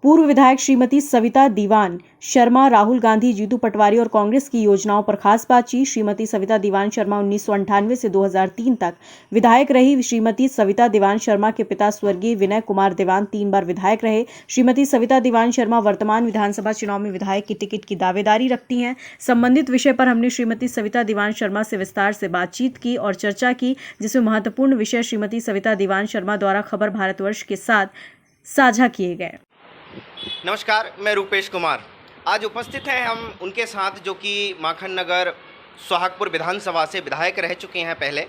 पूर्व विधायक श्रीमती सविता दीवान शर्मा, राहुल गांधी, जीतू पटवारी और कांग्रेस की योजनाओं पर खास बातचीत। श्रीमती सविता दीवान शर्मा 1998 से 2003 तक विधायक रही। श्रीमती सविता दीवान शर्मा के पिता स्वर्गीय विनय कुमार दीवान 3 बार विधायक रहे। श्रीमती सविता दीवान शर्मा वर्तमान विधानसभा चुनाव में विधायक की टिकट की दावेदारी रखती हैं। संबंधित विषय पर हमने श्रीमती सविता दीवान शर्मा से विस्तार से बातचीत की और चर्चा की, जिसमें महत्वपूर्ण विषय श्रीमती सविता दीवान शर्मा द्वारा खबर भारतवर्ष के साथ साझा किए गए। नमस्कार, मैं रूपेश कुमार। आज उपस्थित हैं हम उनके साथ जो कि माखन नगर सोहागपुर विधानसभा से विधायक रह चुके हैं पहले,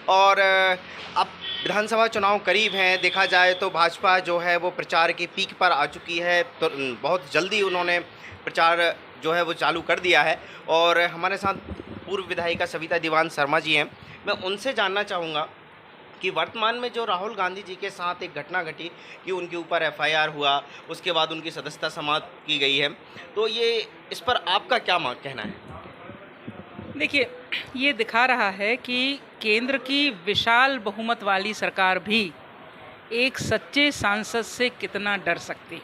और अब विधानसभा चुनाव करीब हैं। देखा जाए तो भाजपा जो है वो प्रचार की पीक पर आ चुकी है, तो बहुत जल्दी उन्होंने प्रचार जो है वो चालू कर दिया है। और हमारे साथ पूर्व विधायिका सविता दीवान शर्मा जी हैं। मैं उनसे जानना चाहूँगा कि वर्तमान में जो राहुल गांधी जी के साथ एक घटना घटी कि उनके ऊपर एफआईआर हुआ, उसके बाद उनकी सदस्यता समाप्त की गई है, तो ये इस पर आपका क्या कहना है? देखिए, ये दिखा रहा है कि केंद्र की विशाल बहुमत वाली सरकार भी एक सच्चे सांसद से कितना डर सकती।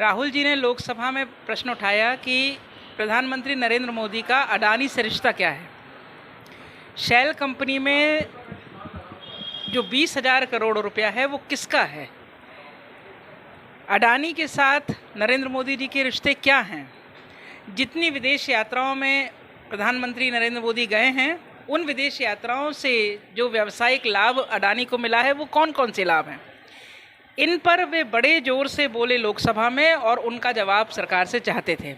राहुल जी ने लोकसभा में प्रश्न उठाया कि प्रधानमंत्री नरेंद्र मोदी का अडानी से रिश्ता क्या है। शेल कंपनी में जो 20,000 करोड़ रुपया है वो किसका है? अडानी के साथ नरेंद्र मोदी जी के रिश्ते क्या हैं? जितनी विदेश यात्राओं में प्रधानमंत्री नरेंद्र मोदी गए हैं, उन विदेश यात्राओं से जो व्यावसायिक लाभ अडानी को मिला है वो कौन कौन से लाभ हैं? इन पर वे बड़े जोर से बोले लोकसभा में, और उनका जवाब सरकार से चाहते थे।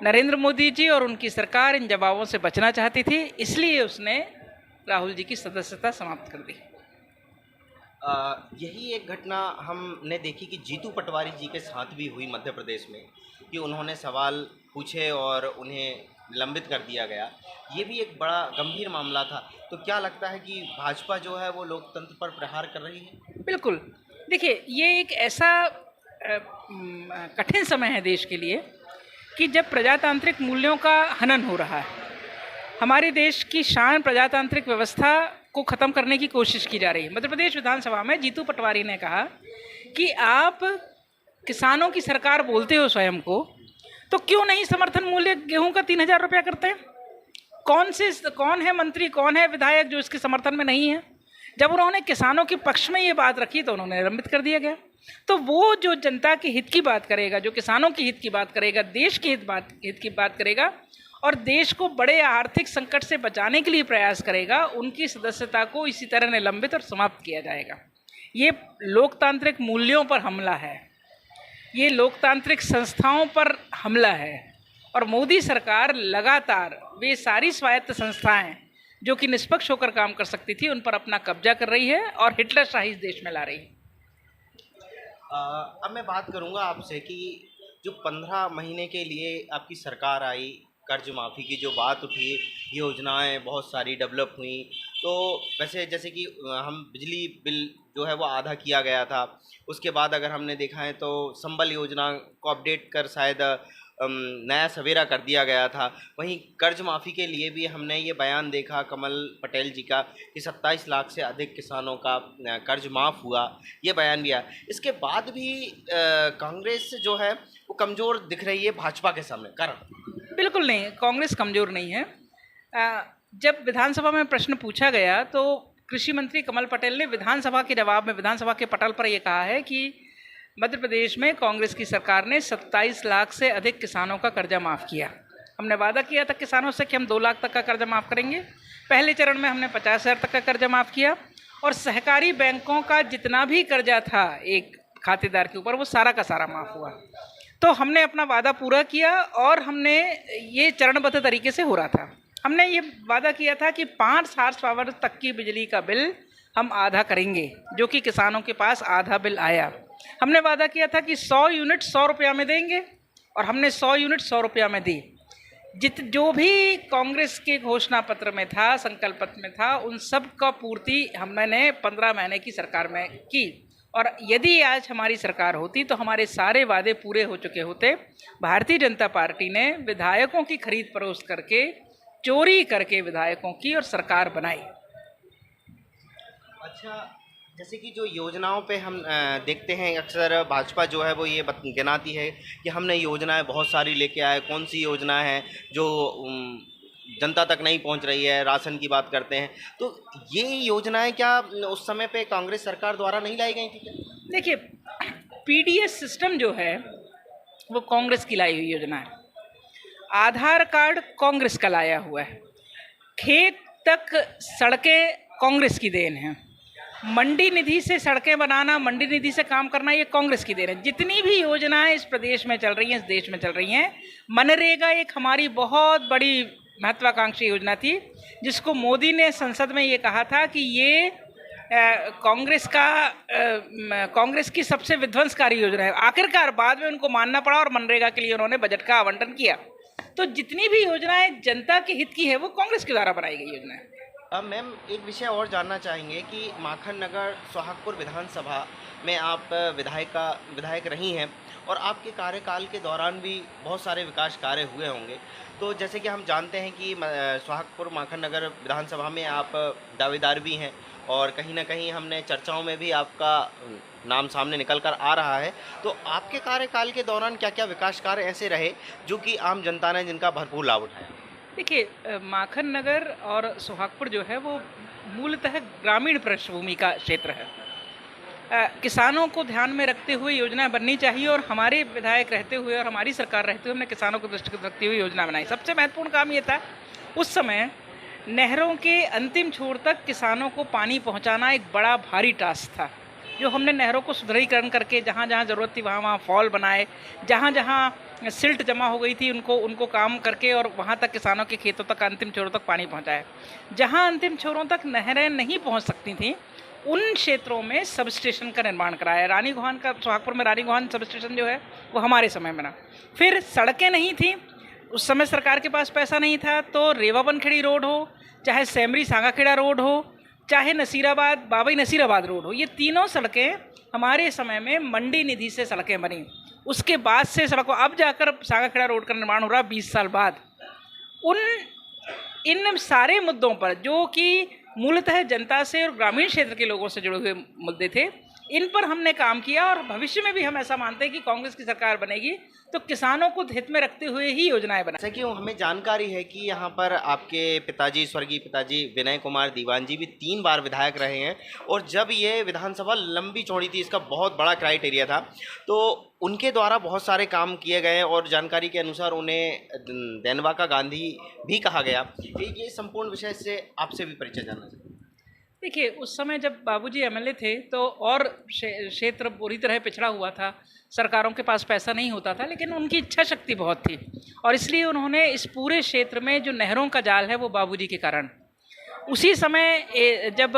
नरेंद्र मोदी जी और उनकी सरकार इन जवाबों से बचना चाहती थी, इसलिए उसने राहुल जी की सदस्यता समाप्त कर दी। यही एक घटना हमने देखी कि जीतू पटवारी जी के साथ भी हुई मध्य प्रदेश में, कि उन्होंने सवाल पूछे और उन्हें निलंबित कर दिया गया। ये भी एक बड़ा गंभीर मामला था। तो क्या लगता है कि भाजपा जो है वो लोकतंत्र पर प्रहार कर रही है? बिल्कुल। देखिए, ये एक ऐसा कठिन समय है देश के लिए कि जब प्रजातांत्रिक मूल्यों का हनन हो रहा है। हमारे देश की शान प्रजातांत्रिक व्यवस्था को ख़त्म करने की कोशिश की जा रही है। मध्य प्रदेश विधानसभा में जीतू पटवारी ने कहा कि आप किसानों की सरकार बोलते हो स्वयं को, तो क्यों नहीं समर्थन मूल्य गेहूं का 3,000 रुपया करते हैं? कौन है मंत्री, कौन है विधायक जो इसके समर्थन में नहीं है? जब उन्होंने किसानों के पक्ष में ये बात रखी तो उन्होंने निलंबित कर दिया गया। तो वो जो जनता के हित की बात करेगा, जो किसानों के हित की बात करेगा, देश के हित की बात करेगा और देश को बड़े आर्थिक संकट से बचाने के लिए प्रयास करेगा, उनकी सदस्यता को इसी तरह निलंबित और समाप्त किया जाएगा। ये लोकतांत्रिक मूल्यों पर हमला है, ये लोकतांत्रिक संस्थाओं पर हमला है। और मोदी सरकार लगातार वे सारी स्वायत्त संस्थाएं जो कि निष्पक्ष होकर काम कर सकती थी, उन पर अपना कब्जा कर रही है और हिटलर शाही इस देश में ला रही है। अब मैं बात करूंगा आपसे कि जो 15 महीने के लिए आपकी सरकार आई, कर्ज माफ़ी की जो बात उठी, योजनाएं बहुत सारी डेवलप हुई, तो वैसे जैसे कि हम बिजली बिल जो है वो आधा किया गया था। उसके बाद अगर हमने देखा है तो संबल योजना को अपडेट कर शायद नया सवेरा कर दिया गया था। वहीं कर्ज माफ़ी के लिए भी हमने ये बयान देखा कमल पटेल जी का कि 27 लाख से अधिक किसानों का कर्ज माफ़ हुआ, ये बयान भी आया। इसके बाद भी कांग्रेस जो है वो कमज़ोर दिख रही है भाजपा के सामने। कारण? बिल्कुल नहीं, कांग्रेस कमज़ोर नहीं है। जब विधानसभा में प्रश्न पूछा गया तो कृषि मंत्री कमल पटेल ने विधानसभा के जवाब में, विधानसभा के पटल पर यह कहा है कि मध्य प्रदेश में कांग्रेस की सरकार ने 27 लाख से अधिक किसानों का कर्जा माफ़ किया। हमने वादा किया था किसानों से कि हम 2 लाख तक का कर्जा माफ़ करेंगे। पहले चरण में हमने 50,000 तक का कर्जा माफ़ किया, और सहकारी बैंकों का जितना भी कर्जा था एक खातेदार के ऊपर, वो सारा का सारा माफ़ हुआ। तो हमने अपना वादा पूरा किया, और हमने ये चरणबद्ध तरीके से हो रहा था। हमने ये वादा किया था कि 5 हॉर्स पावर तक की बिजली का बिल हम आधा करेंगे, जो कि किसानों के पास आधा बिल आया। हमने वादा किया था कि 100 यूनिट 100 रुपया में देंगे, और हमने 100 यूनिट 100 रुपया में दी। जो भी कांग्रेस के घोषणा पत्र में था, संकल्प पत्र में था, उन सब का पूर्ति हमने 15 महीने की सरकार में की। और यदि आज हमारी सरकार होती तो हमारे सारे वादे पूरे हो चुके होते। भारतीय जनता पार्टी ने विधायकों की खरीद फरोख्त करके, चोरी करके विधायकों की और सरकार बनाई। अच्छा, जैसे कि जो योजनाओं पे हम देखते हैं अक्सर भाजपा जो है वो ये गिनाती है कि हमने योजनाएं बहुत सारी लेके आए, कौन सी योजना है जो जनता तक नहीं पहुंच रही है, राशन की बात करते हैं। तो ये योजनाएं क्या उस समय पे कांग्रेस सरकार द्वारा नहीं लाई गई थी क्या? देखिए, पीडीएस सिस्टम जो है वो कांग्रेस की लाई हुई योजना है। आधार कार्ड कांग्रेस का लाया हुआ है। खेत तक सड़कें कांग्रेस की देन है। मंडी निधि से सड़कें बनाना, मंडी निधि से काम करना, ये कांग्रेस की देन है। जितनी भी योजनाएं इस प्रदेश में चल रही हैं, इस देश में चल रही हैं, मनरेगा एक हमारी बहुत बड़ी महत्वाकांक्षी योजना थी, जिसको मोदी ने संसद में ये कहा था कि ये कांग्रेस की सबसे विध्वंसकारी योजना है। आखिरकार बाद में उनको मानना पड़ा और मनरेगा के लिए उन्होंने बजट का आवंटन किया। तो जितनी भी योजनाएं जनता के हित की है वो कांग्रेस के द्वारा बनाई गई योजना है। अब मैम एक विषय और जानना चाहेंगे कि माखन नगर सोहागपुर विधानसभा में आप विधायक रही हैं और आपके कार्यकाल के दौरान भी बहुत सारे विकास कार्य हुए होंगे। तो जैसे कि हम जानते हैं कि सोहागपुर माखन नगर विधानसभा में आप दावेदार भी हैं और कहीं ना कहीं हमने चर्चाओं में भी आपका नाम सामने निकल कर आ रहा है। तो आपके कार्यकाल के दौरान क्या क्या विकास कार्य ऐसे रहे जो कि आम जनता ने जिनका भरपूर लाभ उठाया? देखिए, माखन नगर और सोहागपुर जो है वो मूलतः ग्रामीण पृष्ठभूमि का क्षेत्र है। किसानों को ध्यान में रखते हुए योजना बननी चाहिए और हमारे विधायक रहते हुए और हमारी सरकार रहते हुए हमने किसानों को दृष्टिगत रखते हुए योजना बनाई। सबसे महत्वपूर्ण काम ये था, उस समय नहरों के अंतिम छोर तक किसानों को पानी पहुंचाना एक बड़ा भारी टास्क था। जो हमने नहरों को सुदृढ़ीकरण करके जहाँ जहाँ ज़रूरत थी वहाँ वहाँ फॉल बनाए, जहाँ जहाँ सिल्ट जमा हो गई थी उनको काम करके और वहाँ तक किसानों के खेतों तक, अंतिम छोरों तक पानी पहुँचाया। जहाँ अंतिम छोरों तक नहरें नहीं पहुँच सकती थीं उन क्षेत्रों में सब स्टेशन का निर्माण कराया। रानी गोहान का, सोहागपुर में रानी गोहान सब स्टेशन जो है वो हमारे समय बना। फिर सड़कें नहीं थी, उस समय सरकार के पास पैसा नहीं था, तो रेवा बनखेड़ी रोड हो, चाहे सेमरी सांगाखेड़ा रोड हो, चाहे नसीराबाद बाबई नसीराबाद रोड हो, ये तीनों सड़कें हमारे समय में मंडी निधि से सड़कें बनी। उसके बाद से सड़कों, अब जाकर सांगाखेड़ा रोड का निर्माण हो रहा 20 साल बाद। इन सारे मुद्दों पर जो कि मूलतः जनता से और ग्रामीण क्षेत्र के लोगों से जुड़े हुए मुद्दे थे, इन पर हमने काम किया और भविष्य में भी हम ऐसा मानते हैं कि कांग्रेस की सरकार बनेगी तो किसानों को हित में रखते हुए ही योजनाएं बनाएं। जैसे कि हमें जानकारी है कि यहाँ पर आपके पिताजी, स्वर्गीय पिताजी विनय कुमार दीवान जी भी 3 बार विधायक रहे हैं और जब ये विधानसभा लंबी चौड़ी थी, इसका बहुत बड़ा क्राइटेरिया था, तो उनके द्वारा बहुत सारे काम किए गए और जानकारी के अनुसार उन्हें देनवा का गांधी भी कहा गया। ये संपूर्ण विषय से आपसे भी परिचय जानना चाहिए। देखिए, उस समय जब बाबूजी एमएलए थे तो और क्षेत्र पूरी तरह पिछड़ा हुआ था, सरकारों के पास पैसा नहीं होता था, लेकिन उनकी इच्छा शक्ति बहुत थी और इसलिए उन्होंने इस पूरे क्षेत्र में जो नहरों का जाल है वो बाबूजी के कारण, उसी समय जब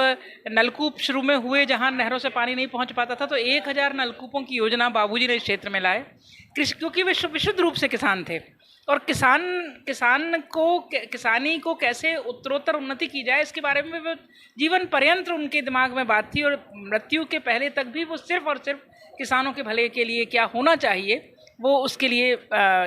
नलकूप शुरू में हुए जहां नहरों से पानी नहीं पहुंच पाता था, तो 1000 नलकूपों की योजना बाबूजी ने इस क्षेत्र में लाए। क्योंकि वे विशुद्ध रूप से किसान थे और किसानी को कैसे उत्तरोत्तर उन्नति की जाए इसके बारे में वो जीवन पर्यंत उनके दिमाग में बात थी और मृत्यु के पहले तक भी वो सिर्फ और सिर्फ किसानों के भले के लिए क्या होना चाहिए वो उसके लिए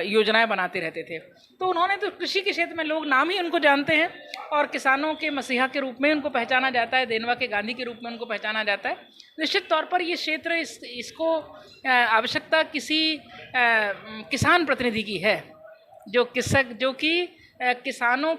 योजनाएं बनाते रहते थे। तो उन्होंने तो कृषि के क्षेत्र में लोग नाम ही उनको जानते हैं और किसानों के मसीहा के रूप में उनको पहचाना जाता है, देनवा के गांधी के रूप में उनको पहचाना जाता है। निश्चित तौर पर ये क्षेत्र इसको आवश्यकता किसी किसान प्रतिनिधि की है जो कि किसानों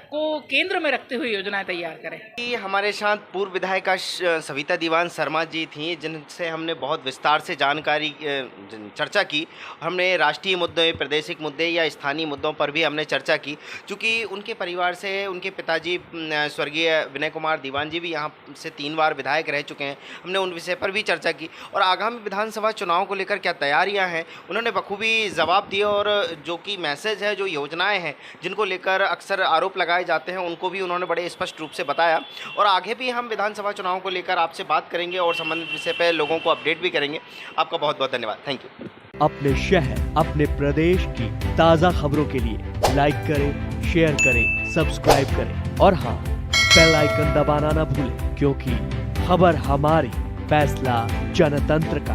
को केंद्र में रखते हुए योजनाएं तैयार करें। कि हमारे साथ पूर्व विधायिका सविता दीवान शर्मा जी थी, जिनसे हमने बहुत विस्तार से चर्चा की। हमने राष्ट्रीय मुद्दे, प्रादेशिक मुद्दे या स्थानीय मुद्दों पर भी हमने चर्चा की। चूँकि उनके परिवार से उनके पिताजी स्वर्गीय विनय कुमार दीवान जी भी यहाँ से 3 बार विधायक रह चुके हैं, हमने उन विषय पर भी चर्चा की और आगामी विधानसभा चुनाव को लेकर क्या तैयारियाँ हैं उन्होंने बखूबी जवाब दिए और जो कि मैसेज है, जो योजनाएँ हैं जिनको लेकर अक्सर आरोप लगाए जाते हैं, उनको भी उन्होंने बड़े स्पष्ट रूप से बताया। और आगे भी हम विधानसभा चुनाव को लेकर आपसे बात करेंगे और संबंधित विषय पर लोगों को अपडेट भी करेंगे। आपका बहुत बहुत धन्यवाद। Thank you. अपने शहर, अपने प्रदेश की ताज़ा खबरों के लिए लाइक करें, शेयर करें, सब्सक्राइब करें और हाँ, बेल आइकन दबाना ना भूलें, क्योंकि खबर हमारी, फैसला जनतंत्र का।